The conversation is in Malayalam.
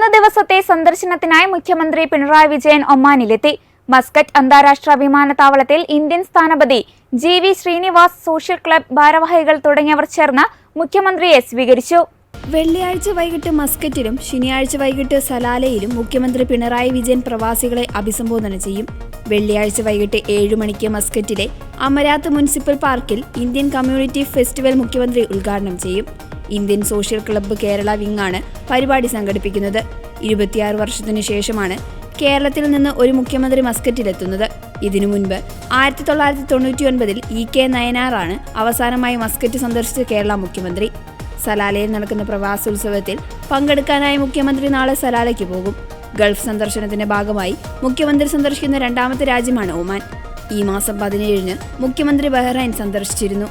3 ദിവസത്തെ സന്ദർശനത്തിനായി മുഖ്യമന്ത്രി പിണറായി വിജയൻ ഒമാനിലെത്തി. മസ്കറ്റ് അന്താരാഷ്ട്ര വിമാനത്താവളത്തിൽ ഇന്ത്യൻ സ്ഥാനപതി GV ശ്രീനിവാസ്, സോഷ്യൽ ക്ലബ് ഭാരവാഹികൾ തുടങ്ങിയവർ ചേർന്ന് മുഖ്യമന്ത്രിയെ സ്വീകരിച്ചു. വെള്ളിയാഴ്ച വൈകിട്ട് മസ്കറ്റിലും ശനിയാഴ്ച വൈകിട്ട് സലാലയിലും മുഖ്യമന്ത്രി പിണറായി വിജയൻ പ്രവാസികളെ അഭിസംബോധന ചെയ്യും. വെള്ളിയാഴ്ച വൈകിട്ട് 7 മണിക്ക് മസ്കറ്റിലെ അമരാത്ത് മുനിസിപ്പൽ പാർക്കിൽ ഇന്ത്യൻ കമ്മ്യൂണിറ്റി ഫെസ്റ്റിവൽ മുഖ്യമന്ത്രി ഉദ്ഘാടനം ചെയ്യും. ഇന്ത്യൻ സോഷ്യൽ ക്ലബ്ബ് കേരള വിങ്ങാണ് പരിപാടി സംഘടിപ്പിക്കുന്നത്. 26 വർഷത്തിനു ശേഷമാണ് കേരളത്തിൽ നിന്ന് ഒരു മുഖ്യമന്ത്രി മസ്കറ്റിലെത്തുന്നത്. ഇതിനു മുൻപ് 1999-ൽ EK നയനാറാണ് അവസാനമായി മസ്കറ്റ് സന്ദർശിച്ച കേരള മുഖ്യമന്ത്രി. സലാലയിൽ നടക്കുന്ന പ്രവാസോത്സവത്തിൽ പങ്കെടുക്കാനായി മുഖ്യമന്ത്രി നാളെ സലാലയ്ക്ക് പോകും. ഗൾഫ് സന്ദർശനത്തിന്റെ ഭാഗമായി മുഖ്യമന്ത്രി സന്ദർശിക്കുന്ന രണ്ടാമത്തെ രാജ്യമാണ് ഒമാൻ. ഈ മാസം 17-ന് മുഖ്യമന്ത്രി ബഹ്റൈൻ സന്ദർശിച്ചിരുന്നു.